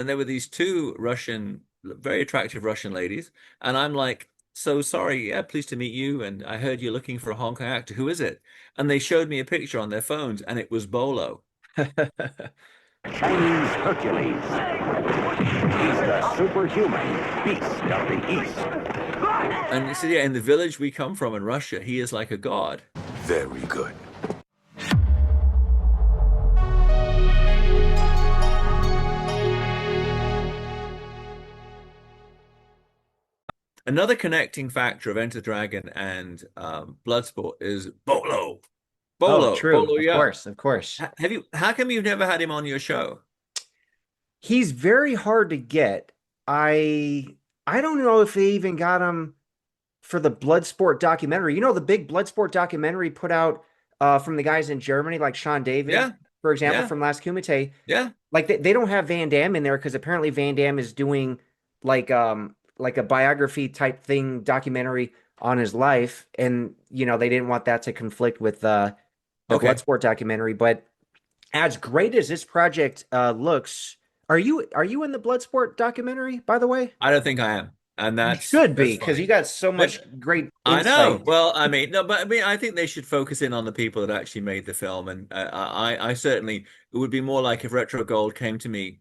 and there were these two Russian, very attractive Russian ladies, and I'm like, so sorry, yeah, pleased to meet you, and I heard you're looking for a Hong Kong actor. Who is it? And they showed me a picture on their phones, and it was Bolo. Chinese Hercules. He's the superhuman beast of the East. And so yeah, in the village we come from in Russia, he is like a god. Very good. Another connecting factor of Enter the Dragon and Bloodsport is Bolo. Oh, Bolo true. Of Yeung. course, of course. Have you? How come you've never had him on your show? He's very hard to get. I I don't know if they even got him for the Bloodsport documentary. You know, the big Bloodsport documentary put out from the guys in Germany, like Sean David, Yeah, for example, yeah, from Last Kumite. yeah. Like they don't have Van Damme in there because apparently Van Damme is doing like a biography type thing documentary on his life, and you know they didn't want that to conflict with the Okay. Bloodsport documentary. But as great as this project looks, are you in the Bloodsport documentary, by the way? I don't think I am, and You that's should be that's because you fine. got so much But great I know. insight. Well, I mean, no, but I mean, I think they should focus in on the people that actually made the film, and I certainly it would be more like if Retro Gold came to me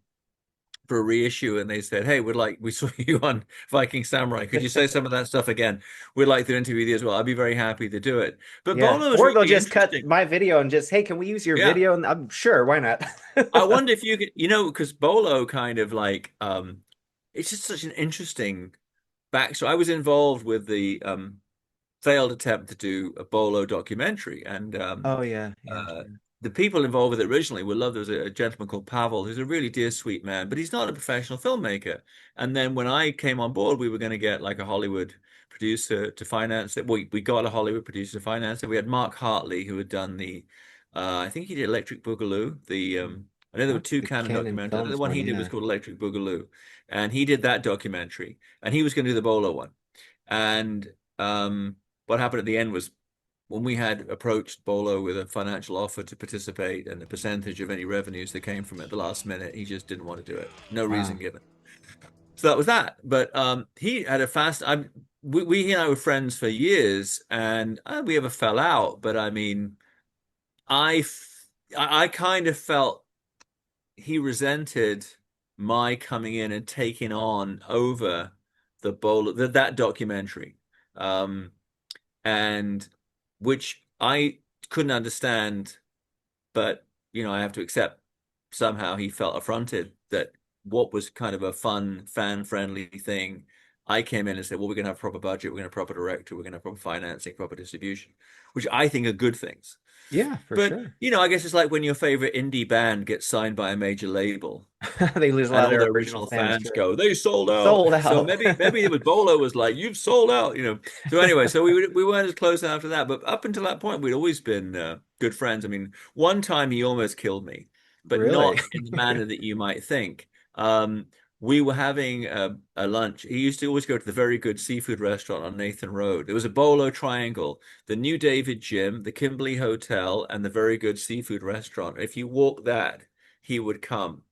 for a reissue and they said, "Hey, we saw you on Viking Samurai. Could you say some of that stuff again? We'd like to interview you as well." I'd be very happy to do it. But Yeah. Bolo is Or they'll really just cut interesting. my video and just, hey, can we use your Yeah. video? And I'm sure, why not? I wonder if you could, because Bolo kind of like, it's just such an interesting backstory. I was involved with the failed attempt to do a Bolo documentary, and Oh yeah, yeah, uh, yeah. the people involved with it originally were loved. There was a gentleman called Pavel, who's a really dear, sweet man, but he's not a professional filmmaker. And then when I came on board, we were going to get like a Hollywood producer to finance it. We got a Hollywood producer to finance it. We had Mark Hartley, who had done I think he did Electric Boogaloo. I know there were That's two the Canon Canon documentaries. The Films one one, he did was yeah. called Electric Boogaloo, and he did that documentary, and he was going to do the Bolo one. And what happened at the end was when we had approached Bolo with a financial offer to participate and a percentage of any revenues that came from it at the last minute, he just didn't want to do it. No reason Wow. given. So that was that. But he had a fast. We he and I were friends for years, and we ever fell out. But I mean, I kind of felt he resented my coming in and taking on over the Bolo that documentary. Um, and which I couldn't understand, but I have to accept somehow he felt affronted that what was kind of a fun, fan-friendly thing. I came in and said, well, we're going to have a proper budget, we're going to have a proper director, we're going to have proper financing, proper distribution, which I think are good things. Yeah, for But, sure. I guess it's like when your favorite indie band gets signed by a major label They lose a lot and of all their the original original fans, fans true. go, they sold out. Sold So out. maybe it was Bolo was like, you've sold out. So anyway, so we weren't as close after that, but up until that point, we'd always been good friends. I mean, one time he almost killed me, but Really? not in the manner that you might think. We were having a lunch. He used to always go to the very good seafood restaurant on Nathan Road. There was a Bolo Triangle, the New David Gym, the Kimberly Hotel, and the very good seafood restaurant. If you walk that, he would come.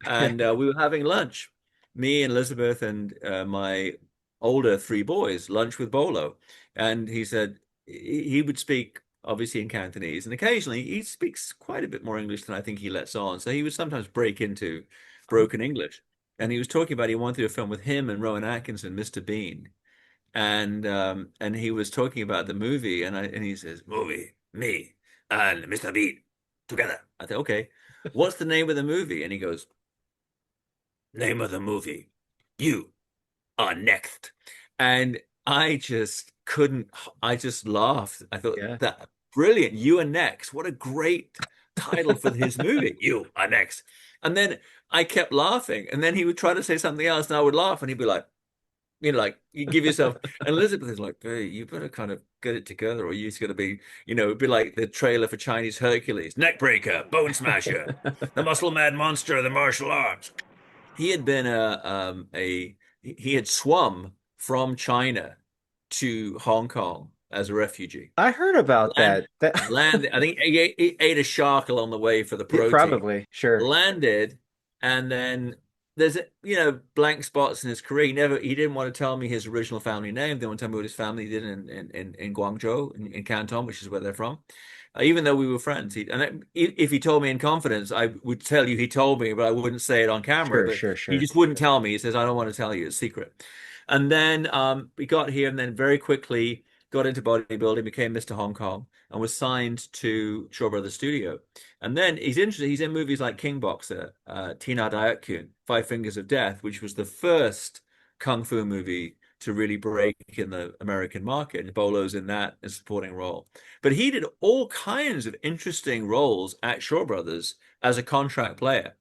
And we were having lunch, me and Elizabeth and my older three boys, lunch with Bolo. And he said he would speak obviously in Cantonese, and occasionally he speaks quite a bit more English than I think he lets on. So he would sometimes break into Oh, broken English. And he was talking about he wanted to do a film with him and Rowan Atkinson, Mr. Bean. And he was talking about the movie, and he says, movie, me and Mr. Bean together. I said, okay, what's the name of the movie? And he goes, name of the movie, you are next. And I just couldn't, I just laughed. I thought yeah. that brilliant. You are next. What a great title for his movie. You are next. And then I kept laughing. And then he would try to say something else, and I would laugh, and he'd be like, like you give yourself. And Elizabeth is like, hey, you better kind of get it together, or you're going to be, it'd be like the trailer for Chinese Hercules, neck breaker, bone smasher, the muscle mad monster of the martial arts. He had been he had swum from China to Hong Kong as a refugee. I heard about Land, that. That landed. I think he ate a shark along the way for the protein. probably, sure. Landed, and then there's blank spots in his career. He didn't want to tell me his original family name. Didn't want to tell me what his family did in Guangzhou in Canton, which is where they're from. Even though we were friends, if he told me in confidence, I would tell you he told me, but I wouldn't say it on camera. Sure, But sure, he sure. just wouldn't tell me. He says, "I don't want to tell you; it's secret." And then we got here, and then very quickly got into bodybuilding, became Mr. Hong Kong, and was signed to Shaw Brothers Studio. And then he's interested. He's in movies like King Boxer, Tina Daikyun, Five Fingers of Death, which was the first kung fu movie to really break in the American market. And Bolo's in that as a supporting role. But he did all kinds of interesting roles at Shaw Brothers as a contract player.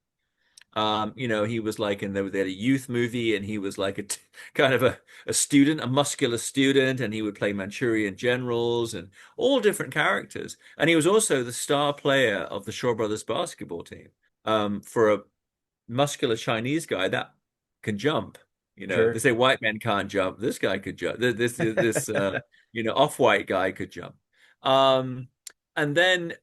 He was like they had a youth movie, and he was like kind of a student, a muscular student, and he would play Manchurian generals and all different characters. And he was also the star player of the Shaw Brothers basketball team. For a muscular Chinese guy that can jump. They Sure. say white men can't jump. This guy could jump. This off-white guy could jump. Um, and then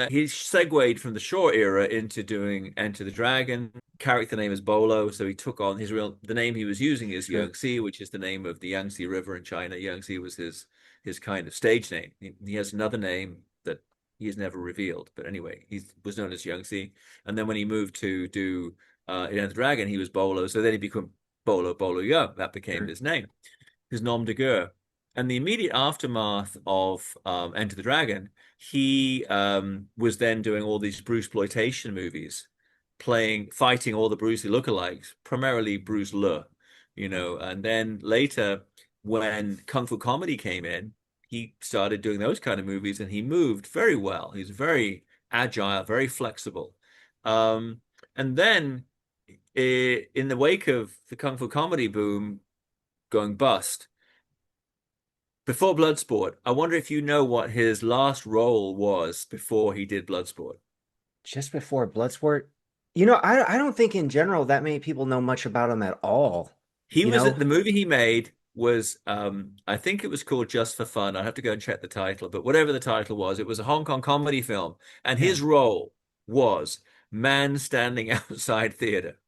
he segued from the Shaw era into doing Enter the Dragon. Character name is Bolo, so he took on the name he was using is Sure. Yangtze, which is the name of the Yangtze River in China. Yangtze was his kind of stage name. He has another name that he has never revealed, but anyway, he was known as Yangtze. And then when he moved to do Enter the Dragon, he was Bolo, so then he became Bolo Yeung. That became Sure. his name, his nom de guerre. And the immediate aftermath of Enter the Dragon, he was then doing all these Bruce exploitation movies, fighting all the Bruce Lee lookalikes, primarily Bruce Lee, And then later, when Kung Fu comedy came in, he started doing those kind of movies, and he moved very well. He's very agile, very flexible. And then, in the wake of the Kung Fu comedy boom going bust, before Bloodsport, I wonder if you know what his last role was before he did Bloodsport. Just before Bloodsport. I don't think in general that many people know much about him at all. He You was know? the movie he made was I think it was called Just for Fun. I'd have to go and check the title, but whatever the title was, it was a Hong Kong comedy film, and Yeah. his role was man standing outside theater.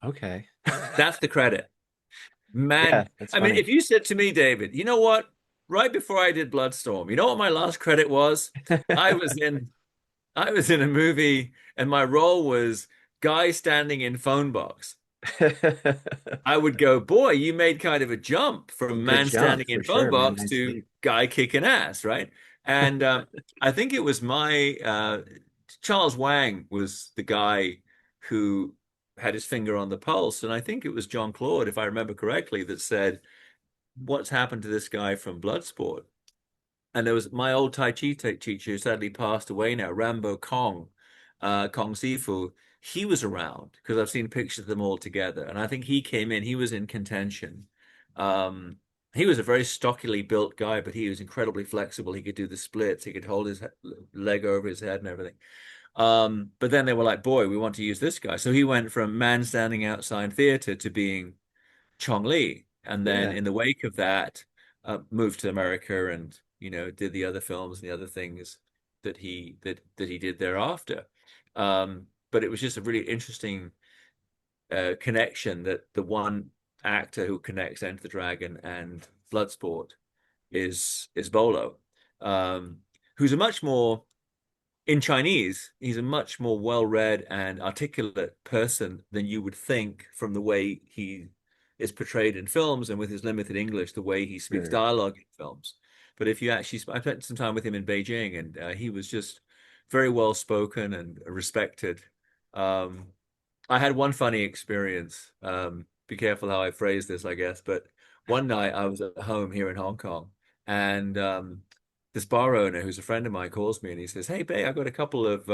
Okay. That's the credit. Yeah, Man, that's I mean, funny. if you said to me, David, you know what? Right before I did Bloodstorm, you know what my last credit was? I was in I was in a movie, and my role was guy standing in phone box. I would go, boy, you made kind of a jump from Good man jump standing for in phone sure, man. box Nice to leap. guy kicking ass, right? And I think it was my Charles Wang was the guy who had his finger on the pulse, and I think it was John Claude, if I remember correctly, that said, "What's happened to this guy from Bloodsport?" And there was my old Tai Chi teacher who sadly passed away now, Rambo Kong, Kong Sifu. He was around because I've seen pictures of them all together. And I think he came in, he was in contention. Um, he was a very stockily built guy, but he was incredibly flexible. He could do the splits, he could hold his leg over his head and everything. But then they were like, boy, we want to use this guy. So he went from man standing outside theater to being Chong Li, and then Yeah, in the wake of that, moved to America and did the other films and the other things that he did thereafter. But it was just a really interesting connection that the one actor who connects Enter the Dragon and Bloodsport is Bolo, um, who's a much more in Chinese, he's a much more well-read and articulate person than you would think from the way he is portrayed in films and with his limited English, the way he speaks sure. dialogue in films. But if you actually, I spent some time with him in Beijing, and he was just very well spoken and respected. Um, I had one funny experience. Be careful how I phrase this, I guess. But one night I was at home here in Hong Kong, and this bar owner, who's a friend of mine, calls me and he says, "Hey, Bey, I got a couple of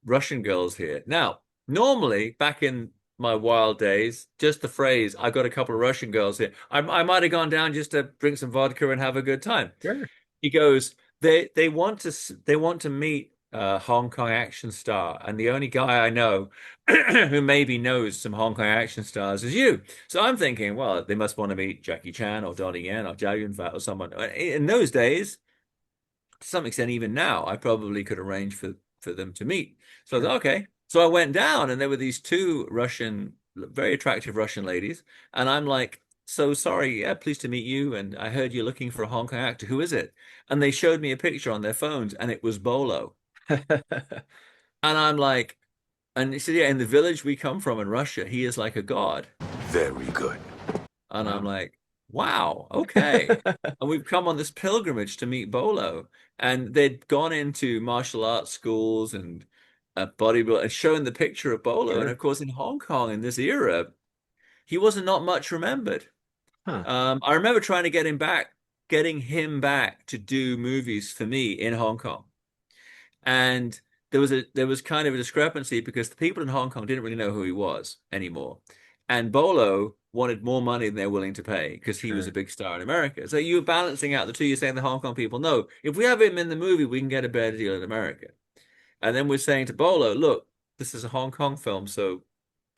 Russian girls here." Now, normally, back in my wild days, just the phrase "I got a couple of Russian girls here," I might have gone down just to drink some vodka and have a good time. Sure. He goes, they want to meet a Hong Kong action star, and the only guy I know who maybe knows some Hong Kong action stars is you. So I'm thinking, well, they must want to meet Jackie Chan or Donnie Yen or Chow Yun-fat or someone. In those days, to some extent, even now, I probably could arrange for them to meet. So I Sure. thought, okay. So I went down, and there were these two Russian very attractive Russian ladies. And I'm like, so sorry, yeah, pleased to meet you. And I heard you're looking for a Hong Kong actor. Who is it? And they showed me a picture on their phones, and it was Bolo. And I'm like, and he said, yeah, in the village we come from in Russia, he is like a god. Very good. And I'm Wow. like, wow, okay. And we've come on this pilgrimage to meet Bolo. And they'd gone into martial arts schools and bodybuilding and shown the picture of Bolo. And of Sure. course, in Hong Kong in this era, he wasn't not much remembered. Huh. I remember trying to getting him back to do movies for me in Hong Kong. And there was kind of a discrepancy because the people in Hong Kong didn't really know who he was anymore. And Bolo wanted more money than they're willing to pay because he was a Sure. big star in America. So you're balancing out the two. You're saying the Hong Kong people, no, if we have him in the movie, we can get a better deal in America. And then we're saying to Bolo, look, this is a Hong Kong film, so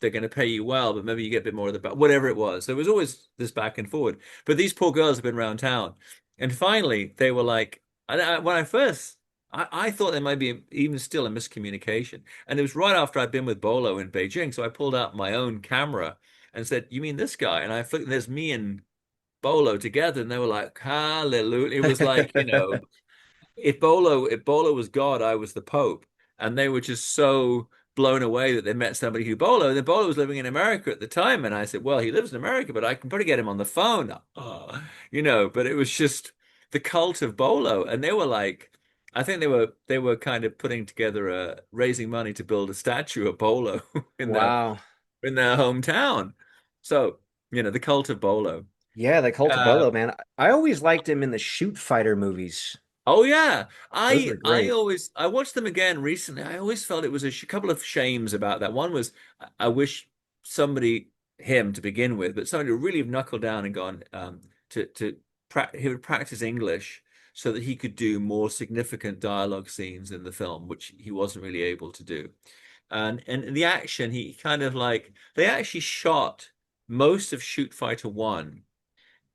they're going to pay you well, but maybe you get a bit more of the back, whatever it was. So it was always this back and forward. But these poor girls have been around town. And finally, they were like, when I first, I thought there might be even still a miscommunication. And it was right after I'd been with Bolo in Beijing. So I pulled out my own camera and said, you mean this guy? And I flicked, and there's me and Bolo together. And they were like, hallelujah. It was like, if Bolo was God, I was the Pope. And they were just so blown away that they met somebody who Bolo. And then Bolo was living in America at the time. And I said, well, he lives in America, but I can probably get him on the phone. But it was just the cult of Bolo. And they were like, I think they were kind of putting together raising money to build a statue of Bolo in their Wow. in their hometown. So, the cult of Bolo. Yeah, the Cult of Uh, Bolo, man. I always liked him in the shoot fighter movies. Oh yeah, Those I were I great. always I watched them again recently. I always felt it was a couple of shames about that. One was I wish somebody him to begin with, but somebody would really have knuckled down and gone he would practice English so that he could do more significant dialogue scenes in the film, which he wasn't really able to do. And the action, he kind of like they actually shot most of Shoot Fighter 1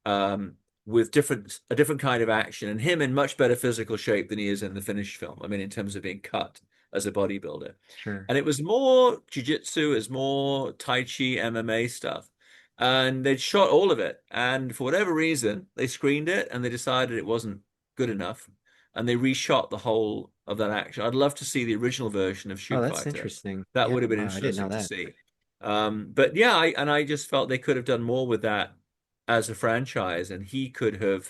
um, with a different kind of action, and him in much better physical shape than he is in the finished film. I mean, in terms of being cut as a bodybuilder, Sure. and it was more jiu-jitsu, it's more Tai Chi, MMA stuff, and they'd shot all of it, and for whatever reason, they screened it and they decided it wasn't good enough, and they reshot the whole of that action. I'd love to see the original version of Oh, Shoot that's Fighter. interesting. That Yeah, would have been wow, I didn't know interesting to that. see. But yeah, I just felt they could have done more with that as a franchise, and he could have.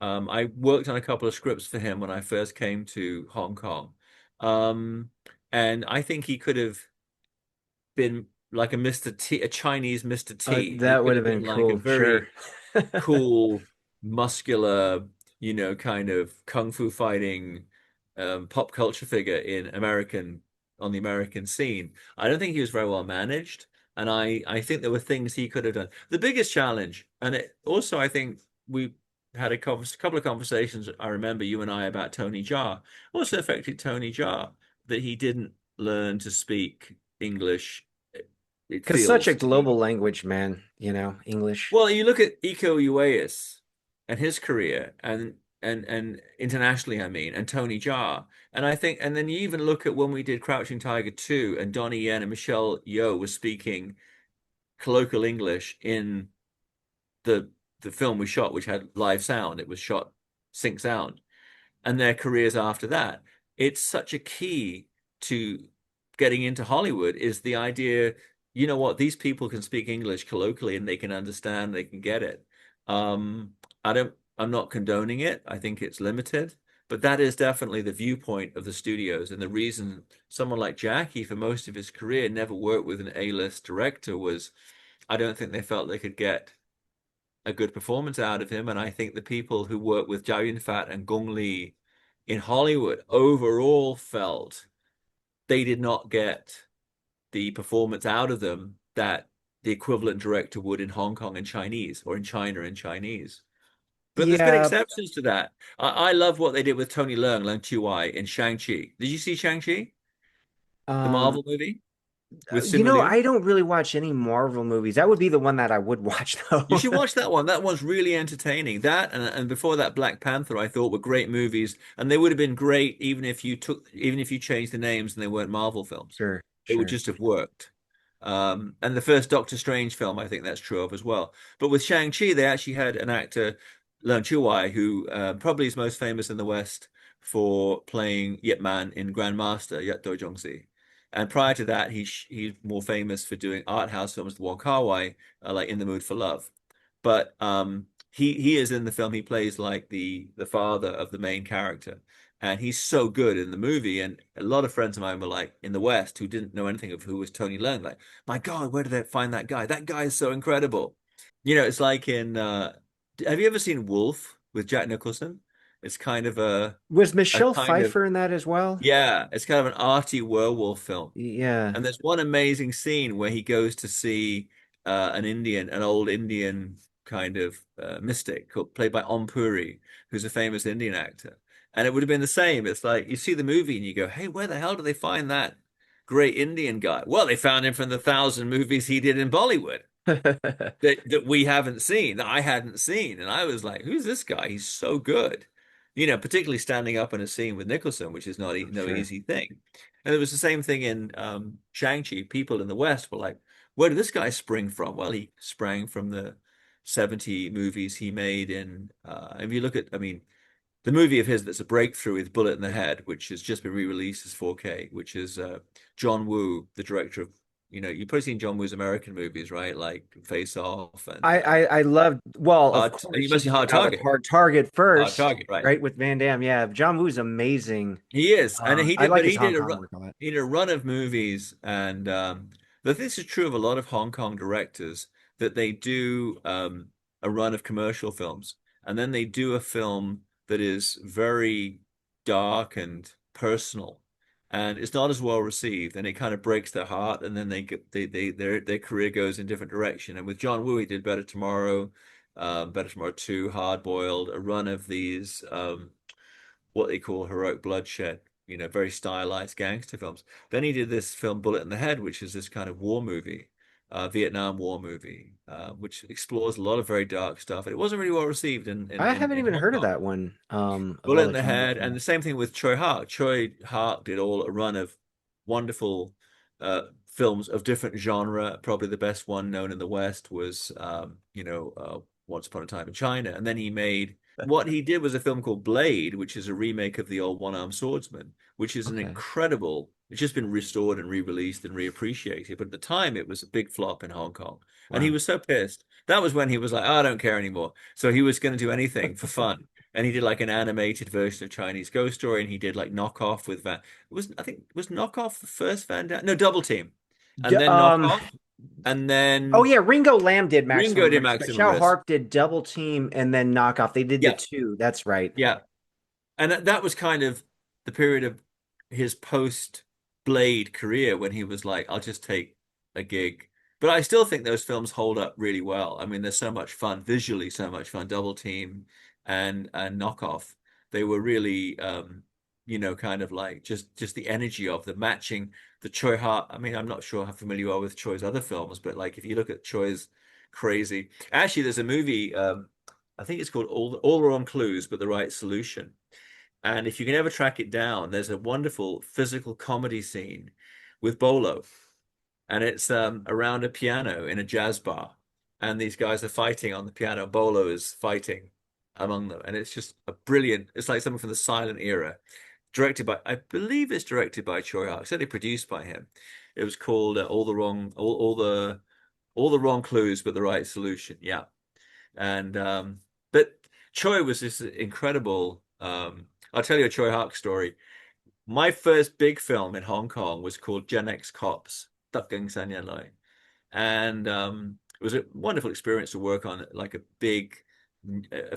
I worked on a couple of scripts for him when I first came to Hong Kong, um, and I think he could have been like a Mr. T, a Chinese Mr. T. He That could would have have been been like a cool. Sure. very cool, muscular, kind of kung fu fighting pop culture figure on the American scene. I don't think he was very well managed, and I think there were things he could have done. The biggest challenge, and it also I think we had a couple of conversations. I remember you and I about Tony Jaa also affected Tony Jaa that he didn't learn to speak English. It Because such a feels to me. global language, man, English. Well, you look at Iko Uwais and his career, and internationally, I mean, and Tony Jaa, and I think, and then you even look at when we did Crouching Tiger 2, and Donnie Yen and Michelle Yeoh were speaking colloquial English in the the film we shot, which had live sound. It was shot sync sound, and their careers after that. It's such a key to getting into Hollywood is the idea, these people can speak English colloquially and they can understand, they can get it. Um, I'm not condoning it. I think it's limited, but that is definitely the viewpoint of the studios. And the reason someone like Jackie, for most of his career, never worked with an A-list director was I don't think they felt they could get a good performance out of him. And I think the people who work with Chow Yun-fat and Gong Li in Hollywood overall felt they did not get the performance out of them that the equivalent director would in Hong Kong and Chinese or in China and Chinese. But there's been Yeah. exceptions to that. I love what they did with Tony Leung, Leung Chiu-wai in Shang-Chi. Did you see Shang-Chi, the Um, Marvel movie with Simu you Liu? I don't really watch any Marvel movies. That would be the one that I would watch You though. should watch that one. That one's really entertaining. That and before that, Black Panther, I thought were great movies, and they would have been great even if you changed the names and they weren't Marvel films. Sure, It would sure. just have worked. And the first Doctor Strange film, I think that's true of as well. But with Shang-Chi, they actually had an actor, Leung Chiu-wai, who probably is most famous in the West for playing Yip Man in Grandmaster, Yat Do Jongzi. And prior to that, he's more famous for doing art house films, the Wong Kar-wai, like In the Mood for Love. But he is in the film. He plays like the father of the main character, and he's so good in the movie. And a lot of friends of mine were like in the West who didn't know anything of who was Tony Leung, like, my God, where did they find that guy? That guy is so incredible. It's like in have you ever seen Wolf with Jack Nicholson? It's kind of Was a Michelle kind of Pfeiffer in that as well? yeah, it's kind of an arty werewolf film. Yeah. And there's one amazing scene where he goes to see an old Indian kind of mystic played by Om Puri, who's a famous Indian actor. And it would have been the same. It's like you see the movie and you go, hey, where the hell did they find that great Indian guy? Well, they found him from the 1,000 movies he did in Bollywood that we haven't seen, that I hadn't seen. And I was like, who's this guy? He's so good. Particularly standing up in a scene with Nicholson, which is not no Sure. easy thing. And it was the same thing in Shang-Chi. People in the West were like, where did this guy spring from? Well, he sprang from the 70 movies he made in, if you look at, I mean, the movie of his that's a breakthrough is Bullet in the Head, which has just been re-released as 4K, which is John Woo, the director of, you've probably seen John Woo's American movies, right? Like Face Off and I loved, well, of You course, he must see came Hard out with Target. Hard Target Hard first, Target, right? right? With Van Damme. Yeah, John Woo's amazing. He is, and I like his he Hong did Kong work a lot. he did a run of movies, and this is true of a lot of Hong Kong directors that they do a run of commercial films, and then they do a film that is very dark and personal, and it's not as well received, and it kind of breaks their heart, and then they get their career goes in different direction. And with John Woo, he did Better Tomorrow 2, Hard Boiled, a run of these. What they call heroic bloodshed, very stylized gangster films. Then he did this film Bullet in the Head, which is this kind of war movie, Vietnam War movie, which explores a lot of very dark stuff. And it wasn't really well received I haven't in even Hong heard of Kong. that one. Of Bullet all in the the John Woo Head, and the films. same thing with Choi Hark. Choi Hark did all a run of wonderful films of different genre. Probably the best one known in the West was, Once Upon a Time in China, and then he made what he did was a film called Blade, which is a remake of the old One-Armed Swordsman, which is an Okay. incredible. It's just been restored and re-released and reappreciated, but at the time it was a big flop in Hong Kong, and he Wow. was so pissed. That was when he was like, oh, I don't care anymore. So he was going to do anything for fun and he did like an animated version of Chinese Ghost Story, and he did like Knockoff with Van. I think was Knockoff the first Van Damme? No, Double Team, D and then um. Knockoff, and Oh then yeah, Ringo Lamb did Ringo Maximum did Risk, but Maximum Chow Risk. Harp did Double Team and then Knockoff. They did the Yeah, two. That's right. yeah, and that was kind of the period of his post Blade career when he was like, I'll just take a gig. But I still think those films hold up really well. I mean, they're so much fun, visually so much fun. Double Team and Knockoff. They were really kind of like just the energy of the matching the Choi Hart. I mean, I'm not sure how familiar you are with Choi's other films, but like if you look at Choi's crazy. Actually, there's a movie, I think it's called All the Wrong Clues, but the Right Solution. And if you can ever track it down, there's a wonderful physical comedy scene with Bolo, and it's around a piano in a jazz bar, and these guys are fighting on the piano. Bolo is fighting among them, and it's just a brilliant. It's like something from the silent era, directed by I believe it's directed by Choi Hark, certainly produced by him. It was called all the wrong clues, but the right solution. Yeah, and but Choi was this incredible. I'll tell you a Choi Hark story. My first big film in Hong Kong was called Gen X Cops, Dak Gang San Yan Lai. And it was a wonderful experience to work on like a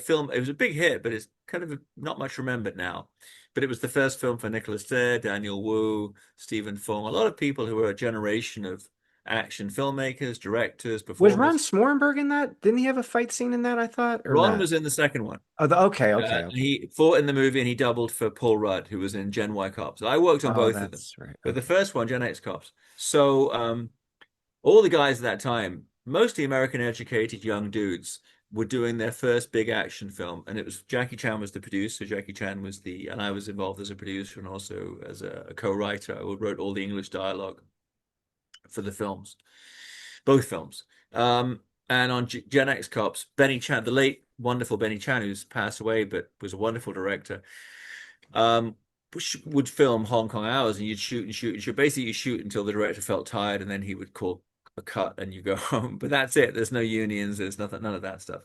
film. It was a big hit, but it's kind of not much remembered now. But it was the first film for Nicholas Tse, Daniel Wu, Stephen Fung, a lot of people who were a generation of action filmmakers, directors, Was Ron performers. Smornberg in that? Didn't he have a fight scene in that, I thought, or Ron not? was in the second one. Oh, okay, okay, okay. He fought in the movie and he doubled for Paul Rudd, who was in Gen Y Cops. I worked on Oh, both of them, that's right. but the Okay. first one, Gen X Cops. So all the guys at that time, mostly American educated young dudes, were doing their first big action film, and it was Jackie Chan was the producer. Jackie Chan was and I was involved as a producer and also as a co-writer. I wrote all the English dialogue. for the films, both films. And on Gen X Cops, Benny Chan, the late wonderful Benny Chan, who's passed away but was a wonderful director, um, would film Hong Kong Hours, and you'd shoot and shoot and shoot. Basically, you shoot until the director felt tired, and then he would call a cut, and you go home. But that's it. There's no unions. There's nothing. None of that stuff.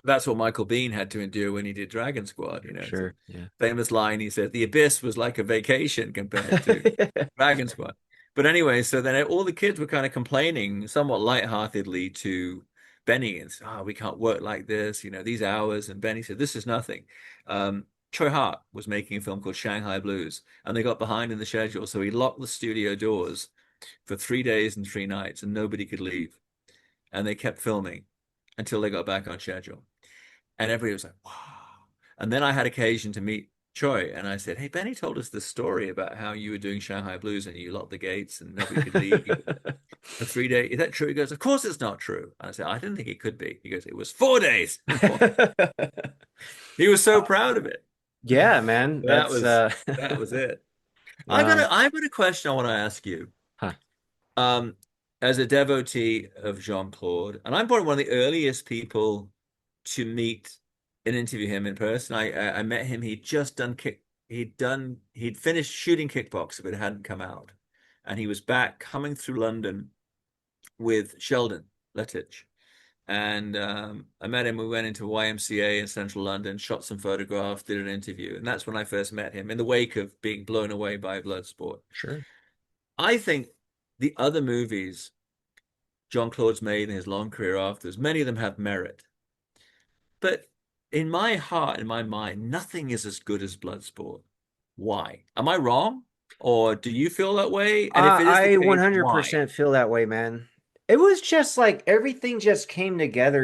That's what Michael Biehn had to endure when he did Dragon Squad. It's a Sure. Yeah. famous line. He said, "The Abyss was like a vacation compared to Dragon Squad." But anyway, so then all the kids were kind of complaining somewhat lightheartedly to Benny and said, "Oh, we can't work like this, these hours." And Benny said, "This is nothing." Troy Hart was making a film called Shanghai Blues, and they got behind in the schedule, so he locked the studio doors for 3 days and 3 nights, and nobody could leave. And they kept filming until they got back on schedule. And everybody was like, wow. And then I had occasion to meet Troy, and I said, "Hey, Benny told us this story about how you were doing Shanghai Blues and you locked the gates and nobody could leave for 3 days. Is that true?" He goes, "Of course it's not true." And I said, "I didn't think it could be." He goes, "It was 4 days." He was so proud of it. Yeah, man. That That's was that was it. wow. I've got a question I want to ask you. Huh. Um, as a devotee of Jean-Claude, and I'm probably one of the earliest people to meet and interview him in person. I met him. He'd finished shooting Kickboxer, but it hadn't come out, and he was back coming through London with Sheldon Lettich. And I met him. We went into YMCA in central London, shot some photographs, did an interview, and that's when I first met him in the wake of being blown away by Bloodsport. Sure. I think the other movies Jean-Claude's made in his long career afterwards, many of them have merit. But in my heart, in my mind, nothing is as good as Bloodsport. Why? Am I wrong? Or do you feel that way? And if it is the I case, why? 100% feel that way, man. It was just like everything just came together,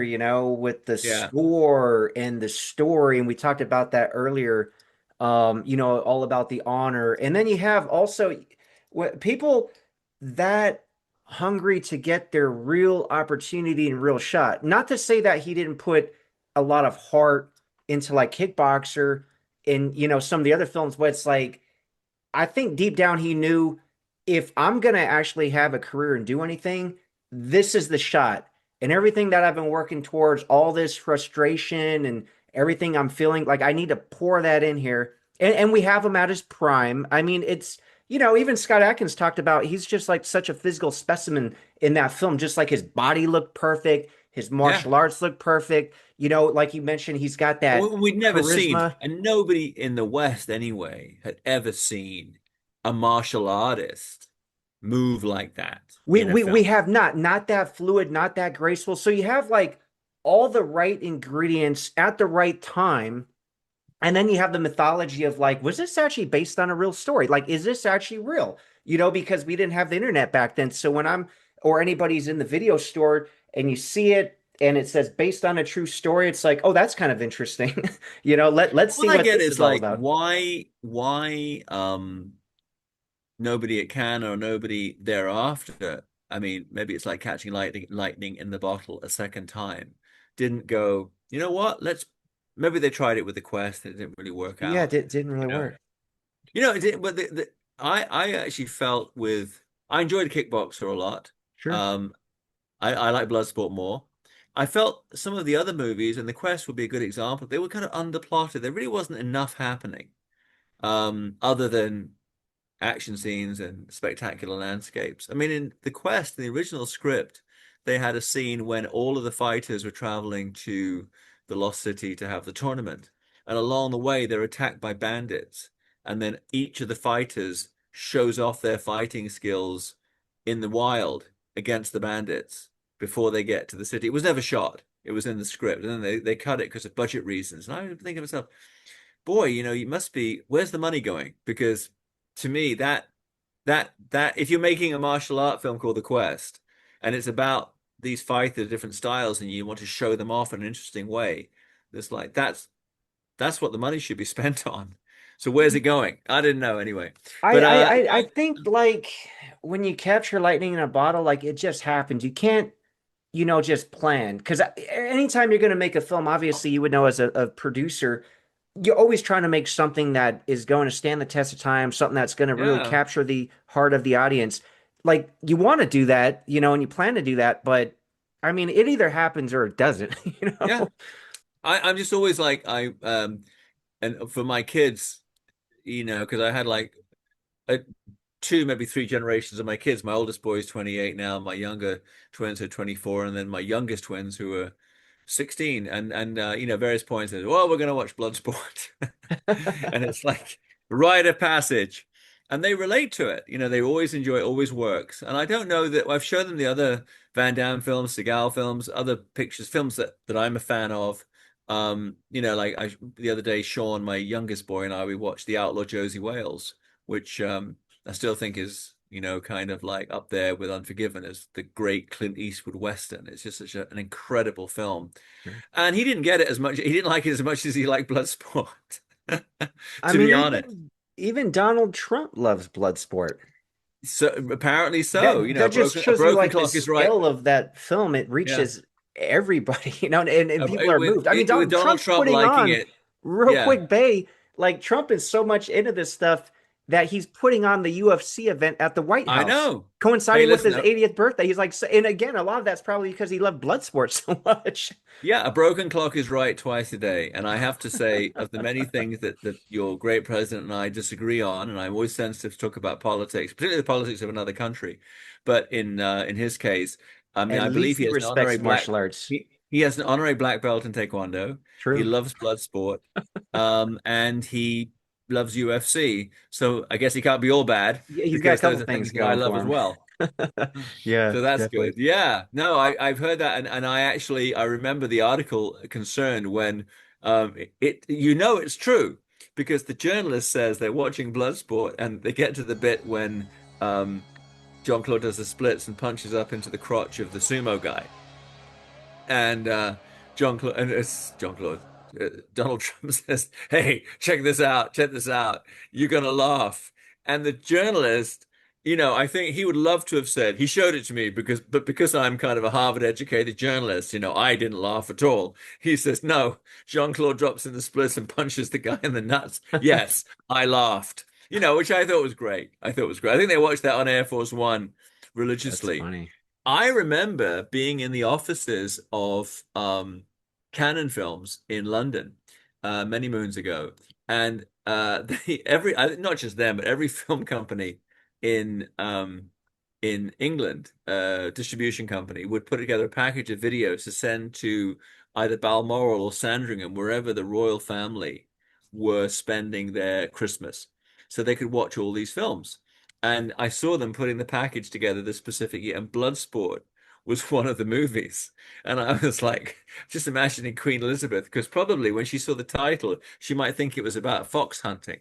with the Yeah. score and the story. And we talked about that earlier, all about the honor. And then you have also people that hungry to get their real opportunity and real shot. Not to say that he didn't put a lot of heart into like Kickboxer and, some of the other films, but it's like, I think deep down he knew if I'm going to actually have a career and do anything, this is the shot. And everything that I've been working towards, all this frustration and everything I'm feeling, like I need to pour that in here. And we have him at his prime. I mean, it's, even Scott Adkins talked about he's just like such a physical specimen in that film, just like his body looked perfect, his Yeah. martial arts look perfect. Like you mentioned, he's got that We'd never seen, charisma. and nobody in the West anyway had ever seen a martial artist move like that We in a we we film. have not that fluid, not that graceful. So you have like all the right ingredients at the right time. And then you have the mythology of like, was this actually based on a real story? Like, is this actually real? Because we didn't have the internet back then. So when I'm or anybody's in the video store and you see it and it says based on a true story, it's like, oh, that's kind of interesting. Let's What see I what get this is is all like, about. why nobody at Cannes or nobody thereafter. I mean, maybe it's like catching lightning in the bottle a second time. Didn't go, you know what? Maybe they tried it with the Quest. It didn't really work Yeah, it out. didn't really You know, work. it did, but I actually felt I enjoyed Kickboxer a lot. Sure. Um, I like Bloodsport more. I felt some of the other movies, and the Quest would be a good example. They were kind of underplotted. There really wasn't enough happening, other than action scenes and spectacular landscapes. I mean, in The Quest, in the original script, they had a scene when all of the fighters were traveling to the Lost City to have the tournament. And along the way, they're attacked by bandits. And then each of the fighters shows off their fighting skills in the wild against the bandits before they get to the city. It was never shot. It was in the script. And then they cut it because of budget reasons. And I think to myself, boy, you must be, where's the money going? Because to me, that if you're making a martial art film called The Quest, and it's about these fighters, different styles, and you want to show them off in an interesting way, there's like that's what the money should be spent on. So where's it going? I didn't know anyway. I, But I I I think like when you capture lightning in a bottle, like it just happens. You can't, just plan. Because anytime you're going to make a film, obviously you would know as a producer, you're always trying to make something that is going to stand the test of time, something that's going to really yeah, capture the heart of the audience. like you want to do that, and you plan to do that, but I mean, it either happens or it doesn't, Yeah. I'm just always like and for my kids, because I had like two, maybe three generations of my kids. My oldest boy is 28 now. My younger twins are 24, and then my youngest twins who are 16. And various points, well, we're going to watch Bloodsport, and it's like rite of passage, and they relate to it. They always enjoy it. Always works. And I don't know that I've shown them the other Van Damme films, Seagal films, other pictures, films that I'm a fan of. Like the other day, Sean, my youngest boy, and we watched The Outlaw Josie Wales, which I still think is, kind of like up there with Unforgiven as the great Clint Eastwood Western. It's just such an incredible film. Sure. And he didn't get it as much. He didn't like it as much as he liked Bloodsport, I to be mean, honest. even Donald Trump loves Bloodsport. So apparently so, That just a shows you broken like the clock is right. scale of that film. It Yeah. reaches everybody, and people are moved. I mean, With Donald Trump's Trump putting liking on it. real Yeah. quick, Bay. Like Trump is so much into this stuff that he's putting on the UFC event at the White I House, know. Hey, coinciding with listen, his 80th birthday. He's like, and again, a lot of that's probably because he loved Bloodsport so much. yeah, a broken clock is right twice a day. And I have to say, of the many things that your great president and I disagree on, and I'm always sensitive to talk about politics, particularly the politics of another country. But in his case, I mean, At I believe least he he has an honorary respects black martial arts. he has an honorary black belt in Taekwondo. He True. loves blood sport. And he loves UFC. So I guess he can't be all bad Yeah, he's got a because those couple are things things that I going love for as him. well. Yeah, So that's definitely. good. Yeah. No, I've heard that, and I remember the article concerned when it's true because the journalist says they're watching Bloodsport and they get to the bit when um Jean-Claude does the splits and punches up into the crotch of the sumo guy. And it's Jean-Claude. Donald Trump says, "Hey, check this out. Check this out. You're gonna laugh." And the journalist, I think he would love to have said he showed it to me because I'm kind of a Harvard-educated journalist, I didn't laugh at all. He says, "No." Jean-Claude drops in the splits and punches the guy in the nuts. Yes, I laughed. Which I thought was great. I thought it was great. I think they watched that on Air Force One That's religiously. funny. I remember being in the offices of Canon Films in London many moons ago, and not just them, but every film company in um, in England, distribution company, would put together a package of videos to send to either Balmoral or Sandringham, wherever the royal family were spending their Christmas, so they could watch all these films. And I saw them putting the package together this specific year, and Bloodsport was one of the movies. And I was like, just imagining Queen Elizabeth, because probably when she saw the title, she might think it was about fox hunting.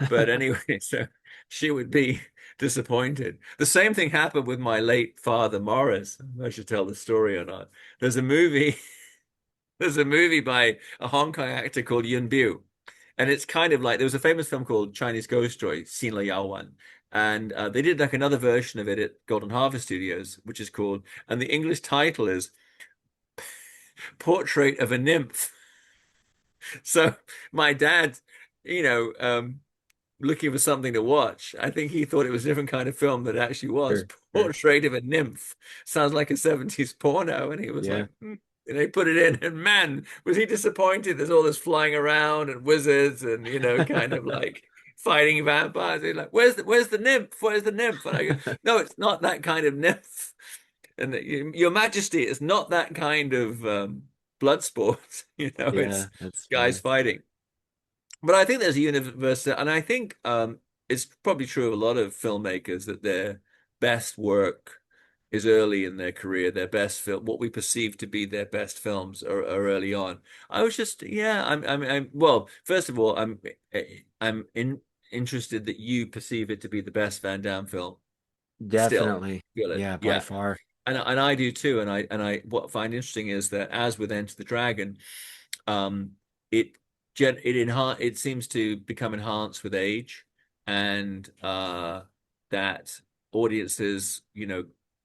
But anyway, so she would be disappointed. The same thing happened with my late father, Morris. I should tell the story or not. There's a movie, there's a movie by a Hong Kong actor called Yun Bu. And it's kind of like there was a famous film called Chinese Ghost Story, Xin Le Yao Wan. And they did like another version of it at Golden Harvest Studios, which is called, and the English title is Portrait of a Nymph. So my dad, you know, um, looking for something to watch, I think he thought it was a different kind of film that it actually was. Sure, sure. Portrait of a Nymph sounds like a 70s porno. And he was Yeah. like, "Hmm." And they put it in, and man, was he disappointed. There's all this flying around and wizards and, kind of like fighting vampires. He's like, where's the nymph? Where's the nymph? And I go, no, it's not that kind of nymph. And Your Majesty, it's not that kind of blood sport. It's Yeah, that's guys funny. fighting. But I think there's a universe, and I think it's probably true of a lot of filmmakers that their best work is early in their career. Their best film, what we perceive to be their best films, are early on. I was just, yeah, well, first of all, interested that you perceive it to be the best Van Damme film. Still, Definitely. feel it, Yeah, by yeah. far. And I do too. And I what I find interesting is that as with Enter the Dragon, um, it it seems to become enhanced with age, and that audiences,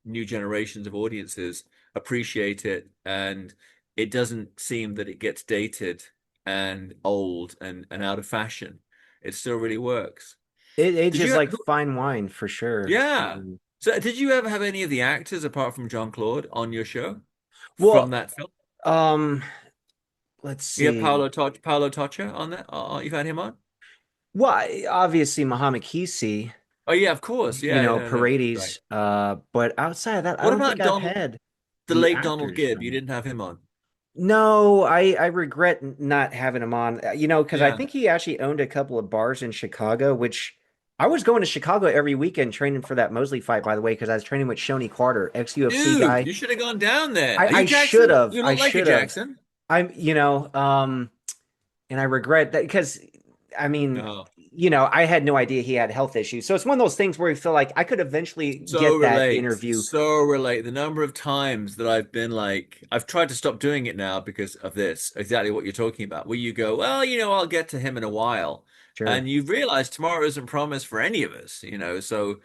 new generations of audiences appreciate it, and it doesn't seem that it gets dated and old and out of fashion. It still really works. It Did ages you? like fine wine for sure. Yeah. So did you ever have any of the actors apart from John Claude on your show from Well, that film? um, let's You have see. Paolo Tocca on that? You've had him on? Well, obviously Muhammad Kisi, Oh yeah, of course. Yeah, you know, yeah, no, right. Paredes. But outside of that, I What don't think about I've Donald, had the the late Donald actors Gibb? from You it. didn't have him on. No, I regret not having him on. You know, because I Yeah. think he actually owned a couple of bars in Chicago, which I was going to Chicago every weekend training for that Mosley fight, by the way, because I was training with Shoney Carter, ex-UFC Dude, guy. you should have gone down there. Are you I should Jackson? have. You I look like a should have. Jackson. I'm, and I regret that because I mean, No. I had no idea he had health issues. So it's one of those things where you feel like I could eventually So get that relate. interview. So relate. The number of times that I've been like, I've tried to stop doing it now because of this, exactly what you're talking about, where you go, well, I'll get to him in a while. Sure. And you realize tomorrow isn't promised for any of us. So,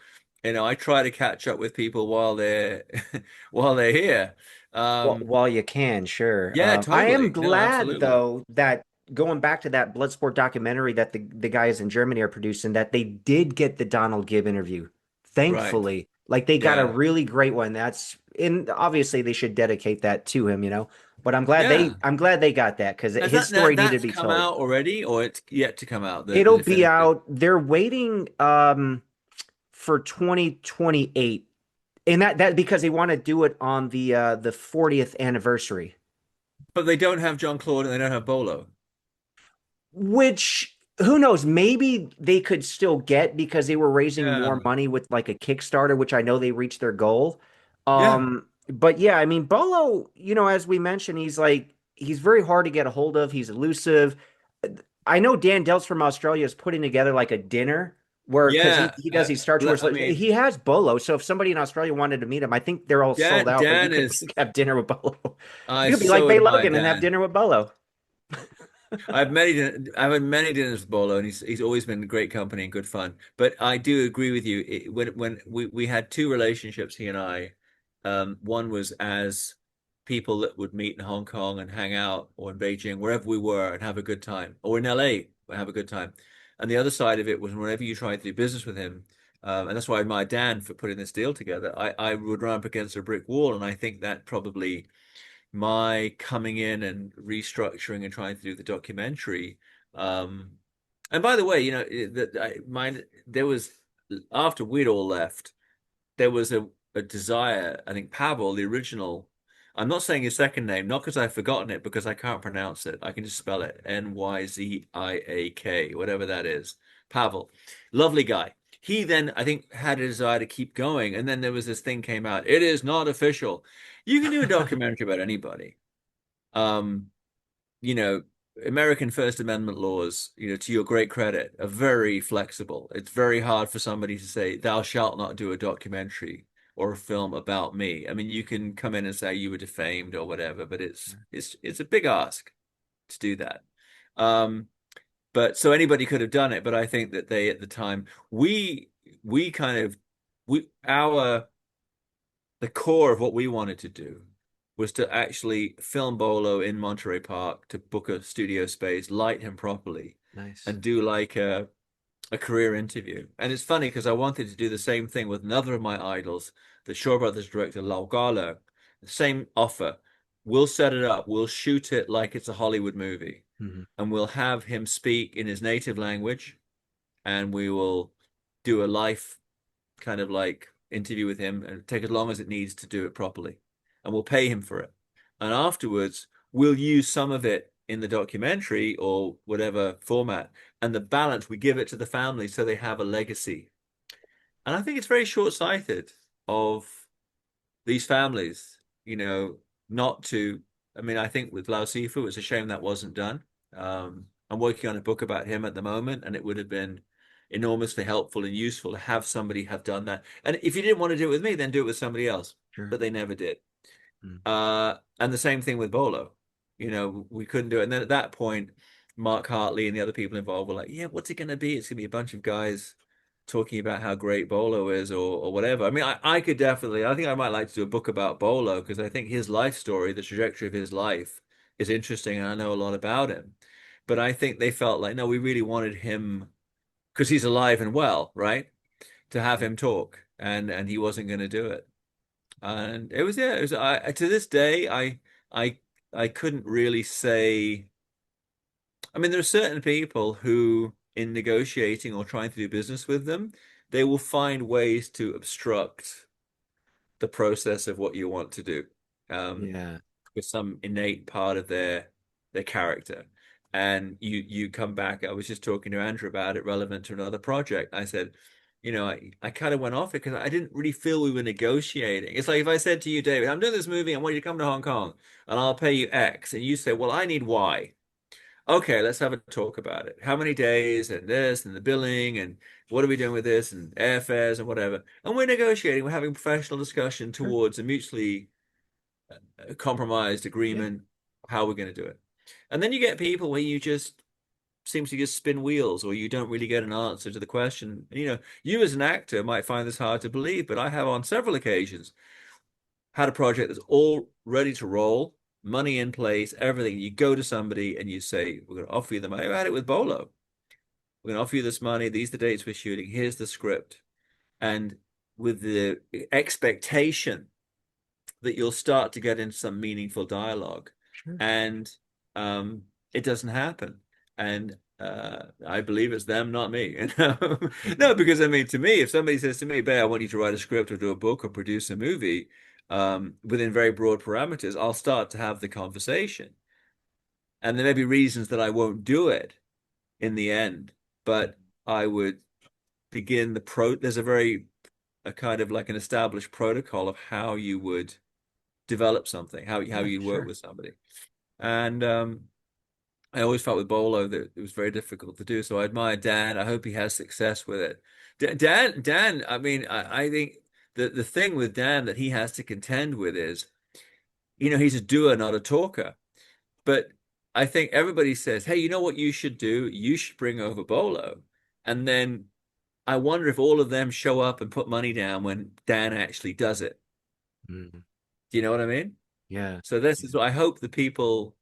I try to catch up with people while they're while they're here. Um, While you can, sure. yeah, I am totally. No, glad absolutely. though that going back to that Bloodsport documentary that the guys in Germany are producing, that they did get the Donald Gibb interview. Right. Thankfully, like they got a Yeah. really great one. That's and obviously they should dedicate that to him. But Yeah. I'm glad they got that because Has his story needed to that's be come told. out already, or it's yet to come out, the It'll be definitive? out. They're waiting for 2028. And that because they want to do it on the 40th anniversary. But they don't have John Claude and they don't have Bolo. Which who knows? Maybe they could still get because they were raising more Yeah. money with like a Kickstarter, which I know they reached their goal. Yeah. But yeah, I mean, Bolo, as we mentioned, he's very hard to get a hold of. He's elusive. I know Dan Delts from Australia is putting together like a dinner where because Yeah. he does these Star Tours. I mean, He has Bolo, so if somebody in Australia wanted to meet him, I think they're all sold out. But Dan you is, could have dinner with Bolo. I You could be like so Bey admire Logan and have Dan. dinner with Bolo. I've had many dinners with Bolo, and he's always been great company and good fun. But I do agree with you. When we had two relationships, he and I, one was as people that would meet in Hong Kong and hang out, or in Beijing, wherever we were, and have a good time, or in LA, and have a good time. And the other side of it was whenever you tried to do business with him, and that's why I admire Dan for putting this deal together. I would run up against a brick wall, and I think that probably my coming in and restructuring and trying to do the documentary. Um, and by the way, there was after we'd all left, there was a desire. I think Pavel, the original. I'm not saying his second name, not because I've forgotten it, because I can't pronounce it. I can just spell it Nyziak, whatever that is. Pavel, lovely guy. He then, I think, had a desire to keep going, and then there was this thing came out. It is not official. You can do a documentary about anybody. Um, you know, American First Amendment laws, to your great credit, are very flexible. It's very hard for somebody to say, "Thou shalt not do a documentary or a film about me." I mean, you can come in and say you were defamed or whatever, but it's a big ask to do that. Um, but so anybody could have done it, but I think that they at the time we kind of we our the core of what we wanted to do was to actually film Bolo in Monterey Park, to book a studio space, light him properly, Nice. and do like a career interview. And it's funny because I wanted to do the same thing with another of my idols, the Shaw Brothers director, Lau Garlo. The same offer. We'll set it up. We'll shoot it like it's a Hollywood movie, Mhm. and we'll have him speak in his native language, and we will do a live kind of like interview with him and take as long as it needs to do it properly. And we'll pay him for it. And afterwards, we'll use some of it in the documentary or whatever format. And the balance, we give it to the family so they have a legacy. And I think it's very short-sighted of these families, not to. I mean, I think with Lao Sifu, it's a shame that wasn't done. I'm working on a book about him at the moment, and it would have been enormously helpful and useful to have somebody have done that. And if you didn't want to do it with me, then do it with somebody else. Sure. But they never did. Mm. And the same thing with Bolo. We couldn't do it. And then at that point, Mark Hartley and the other people involved were like, yeah, what's it going to be? It's going to be a bunch of guys talking about how great Bolo is or whatever. I mean, I could definitely, I think I might like to do a book about Bolo because I think his life story, the trajectory of his life is interesting and I know a lot about him. But I think they felt like, no, we really wanted him because he's alive and well, right? To have him talk. and he wasn't going to do it. And it was, yeah, it was, to this day, I, I couldn't really say. I mean, there are certain people who, in negotiating or trying to do business with them, they will find ways to obstruct the process of what you want to do, um, Yeah. with some innate part of their character. And you come back. I was just talking to Andrew about it, relevant to another project. I said, I kind of went off it because I didn't really feel we were negotiating. It's like if I said to you, David, I'm doing this movie, I want you to come to Hong Kong and I'll pay you X. And you say, well, I need Y. Okay, let's have a talk about it. How many days and this and the billing and what are we doing with this and airfares and whatever. And we're negotiating, we're having professional discussion Sure. towards a mutually compromised Yeah. agreement how we're going to do it. And then you get people where you just seem to just spin wheels or you don't really get an answer to the question. You as an actor might find this hard to believe, but I have on several occasions had a project that's all ready to roll, money in place, everything. You go to somebody and you say, we're going to offer you the money. I had it with Bolo. We're going to offer you this money. These are the dates we're shooting. Here's the script. And with the expectation that you'll start to get into some meaningful dialogue. Sure. And it doesn't happen. And I believe it's them, not me. No, because I mean, to me, if somebody says to me, Bey, I want you to write a script or do a book or produce a movie, within very broad parameters, I'll start to have the conversation. And there may be reasons that I won't do it in the end, but I would begin there's a kind of like an established protocol of how you would develop something, how Yeah, you work sure. with somebody. And I always felt with Bolo that it was very difficult to do. So I admire Dan. I hope he has success with it. Dan. I mean, I think the thing with Dan that he has to contend with is, he's a doer, not a talker. But I think everybody says, hey, you know what you should do? You should bring over Bolo. And then I wonder if all of them show up and put money down when Dan actually does it. Mm. Do you know what I mean? Yeah. So this Yeah. is what I hope the people,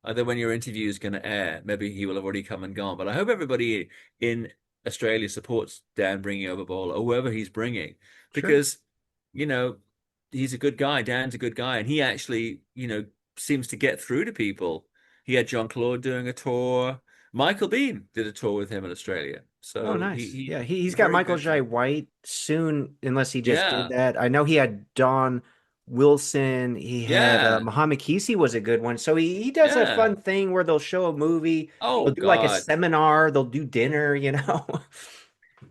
either when your interview is going to air, maybe he will have already come and gone, but I hope everybody in Australia supports Dan bringing over Ball or whoever he's bringing, Sure. because, you know, he's a good guy. Dan's a good guy, and he actually, seems to get through to people. He had John Claude doing a tour. Michael Bean did a tour with him in Australia. Oh, So nice. Yeah, he's he's got very Michael good. Jai White soon, unless he just did Yeah, that. I know he had Don Wilson. He had yeah, Muhammad Kisi was a good one. So he does a yeah. fun thing where they'll show a movie, Oh they'll do like a God. seminar, they'll do dinner.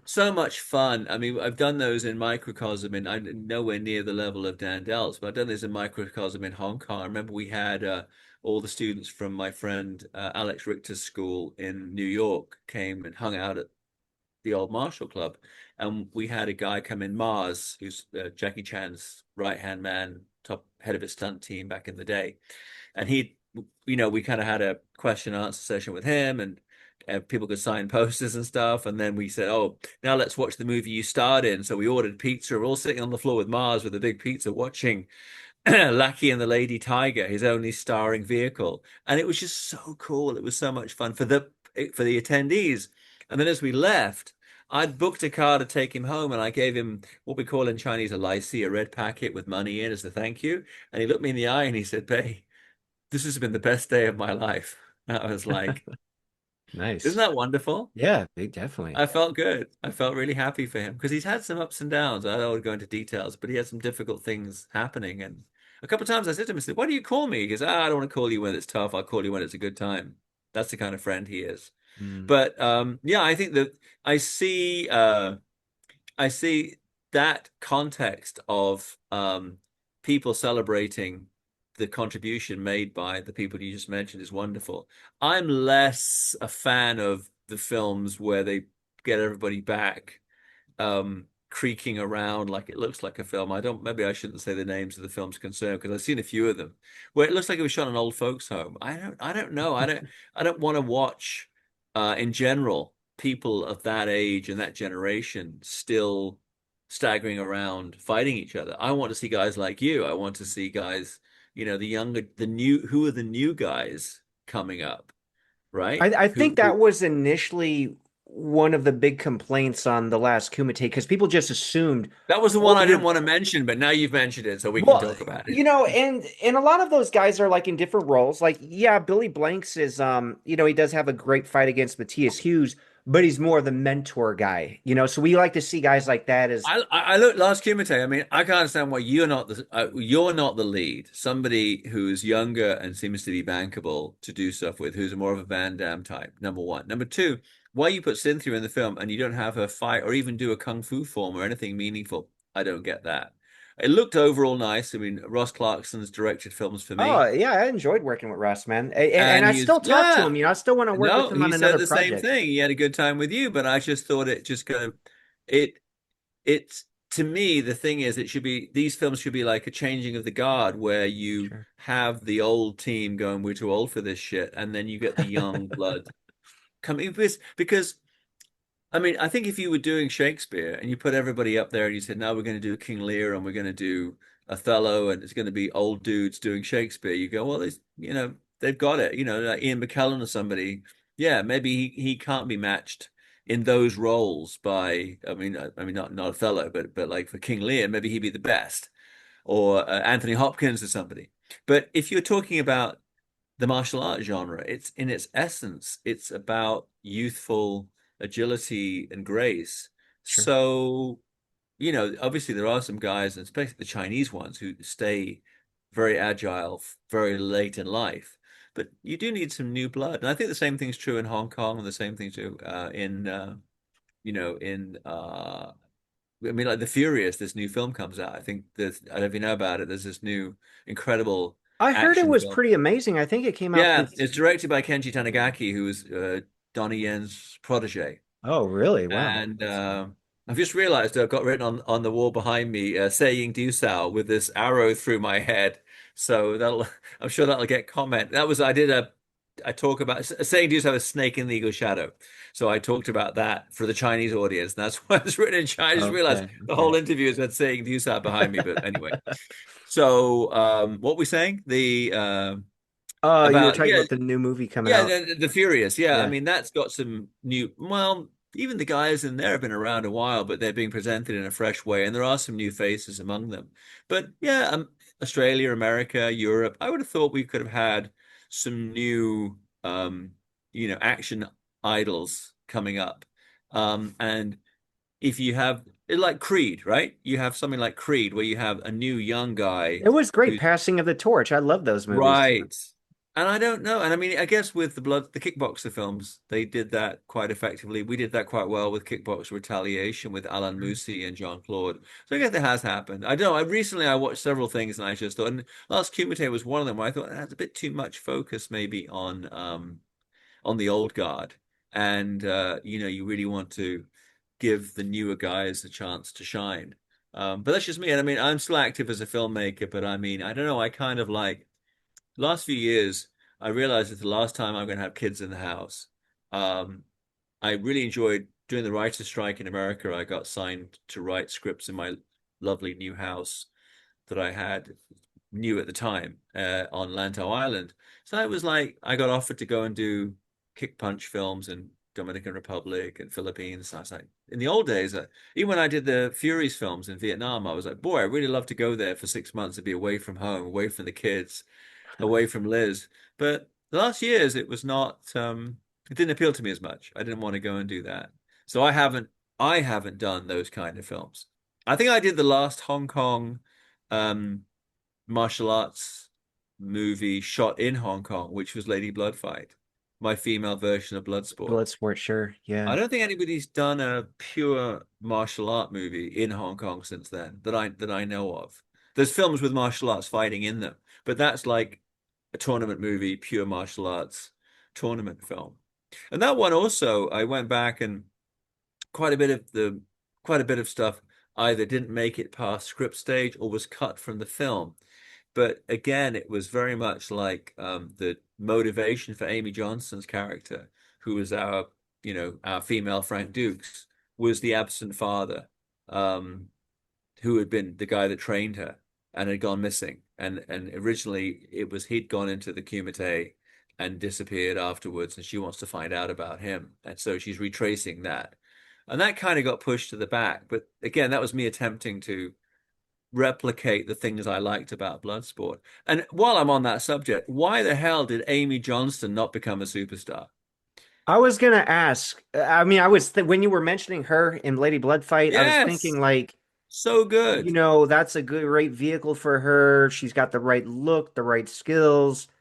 So much fun. I mean, I've done those in microcosm, and I'm nowhere near the level of Dan Dell's, but I've done this in microcosm in Hong Kong. I remember we had all the students from my friend Alex Richter's school in New York came and hung out at the old Marshall Club, and we had a guy come in, Mars, who's Jackie Chan's right-hand man, top head of his stunt team back in the day, and we kind of had a question and answer session with him, and people could sign posters and stuff. And then we said, oh, now let's watch the movie you starred in. So we ordered pizza. We're all sitting on the floor with Mars with a big pizza watching Lackey and the Lady Tiger, his only starring vehicle. And it was just so cool. It was so much fun for the attendees. And then as we left, I'd booked a car to take him home, and I gave him what we call in Chinese a lycee, a red packet with money in as a thank you. And he looked me in the eye and he said, Bey, this has been the best day of my life. I was like, isn't Nice. that wonderful? Yeah, definitely. I felt good. I felt really happy for him because he's had some ups and downs. I don't want to go into details, but he had some difficult things happening. And a couple of times I said to him, I said, why do you call me? He goes, I don't want to call you when it's tough. I'll call you when it's a good time. That's the kind of friend he is. Mm. But yeah, I think that I see I see that context of people celebrating the contribution made by the people you just mentioned is wonderful. I'm less a fan of the films where they get everybody back creaking around like it looks like a film. Maybe I shouldn't say the names of the films concerned because I've seen a few of them where it looks like it was shot in an old folks home. I don't know. I don't want to watch in general people of that age and that generation still staggering around fighting each other. I want to see guys like you. I want to see guys, the younger, who are the new guys coming up, right? I think Who that was initially one of the big complaints on the last Kumite because people just assumed That was the one I didn't older. want to mention, but now you've mentioned it, so we can Well, talk about it. you know, and a lot of those guys are like in different roles. Like, yeah, Billy Blanks is he does have a great fight against Matthias Hughes, but he's more the mentor guy, so we like to see guys like that as I look Last Kumite. I mean, I can't understand why you're not the lead. Somebody who's younger and seems to be bankable to do stuff with, who's more of a Van Damme type. Number one. Number two, why you put Cynthia in the film and you don't have her fight or even do a kung fu form or anything meaningful? I don't get that. It looked overall nice. I mean, Ross Clarkson's directed films for oh me, yeah, I enjoyed working with Russ, man. And and I still talk to yeah. him, I still want to work with No, him he on said another the same project. thing. He had a good time with you, but I just thought it just kind of it it's to me the thing is it should be these films should be like a changing of the guard where you Sure. have the old team going, we're too old for this shit, and then you get the young blood coming because I mean, I think if you were doing Shakespeare and you put everybody up there and you said, now we're going to do King Lear and we're going to do Othello and it's going to be old dudes doing Shakespeare, you go, well, they've got it. Like Ian McKellen or somebody, yeah, maybe he can't be matched in those roles by, I mean, not Othello, but like for King Lear, maybe he'd be the best, or Anthony Hopkins or somebody. But if you're talking about the martial art genre. It's in its essence, it's about youthful agility and grace. Sure. So, obviously there are some guys, and especially the Chinese ones, who stay very agile very late in life. But you do need some new blood. And I think the same thing's true in Hong Kong and the same thing's true in I mean, like The Furious, this new film comes out. I think I don't know if you know about it. There's this new incredible I heard it action was film. pretty amazing. I think it came out Yeah, this. it's directed by Kenji Tanigaki, who was Donnie Yen's protege. Oh, really? Wow. And I've just realized I've got written on the wall behind me, saying "Du Sao" with this arrow through my head. So that'll, I'm sure that'll get comment. I talk about saying "Du Sao" a snake in the eagle shadow. So I talked about that for the Chinese audience. And that's why it's written in Chinese. I just realized Okay, the okay. whole interview is that saying "Du Sao" behind me. But anyway, so what were we saying? You were About talking yeah, about the new movie coming yeah, out. the Furious. Yeah, I Yeah. mean that's got some new. Well, even the guys in there have been around a while, but they're being presented in a fresh way, and there are some new faces among them. But yeah, Australia, America, Europe. I would have thought we could have had some new, action idols coming up. And if you have like Creed, right? You have something like Creed where you have a new young guy It was great who's passing of the torch. I love those movies too. right. And I don't know. And I mean, I guess with the kickboxer films, they did that quite effectively. We did that quite well with Kickboxer Retaliation with Alan Sure. Moussi and Jean-Claude. So I guess it has happened. I don't know. I watched several things and I just thought, and Last Kumite was one of them where I thought that's a bit too much focus maybe on the old guard. And you really want to give the newer guys a chance to shine. But that's just me. And I mean, I'm still active as a filmmaker, but I mean, I don't know. I kind of like last few years, I realized it's the last time I'm going to have kids in the house. Um, I really enjoyed during the writer's strike in America. I got signed to write scripts in my lovely new house that I had new at the time on Lantau Island. So I was like, I got offered to go and do kick punch films in Dominican Republic and Philippines. I was like, in the old days, even when I did the Furies films in Vietnam, I was like, boy, I really love to go there for 6 months and be away from home, away from the kids, away from Liz. But the last years, it was not. It didn't appeal to me as much. I didn't want to go and do that. So I haven't done those kind of films. I think I did the last Hong Kong um, martial arts movie shot in Hong Kong, which was Lady Bloodfight, my female version of Bloodsport. Bloodsport, sure. I Yeah. don't think anybody's done a pure martial art movie in Hong Kong since then that I know of. There's films with martial arts fighting in them, but that's like a tournament movie, pure martial arts tournament film. And that one also, I went back and quite a bit of the quite a bit of stuff either didn't make it past script stage or was cut from the film. But again, it was very much like the motivation for Amy Johnson's character, who was our female Frank Dukes, was the absent father, um, who had been the guy that trained her and had gone missing. And originally it was he'd gone into the Kumite and disappeared afterwards, and she wants to find out about him. And so she's retracing that. And that kind of got pushed to the back. But again, that was me attempting to replicate the things I liked about Bloodsport. And while I'm on that subject, why the hell did Amy Johnston not become a superstar? I was gonna ask. I mean, I was th when you were mentioning her in Lady Blood fight, I was Yes, thinking like, so good. that's a good, great vehicle for her. She's got the right look, the right skills.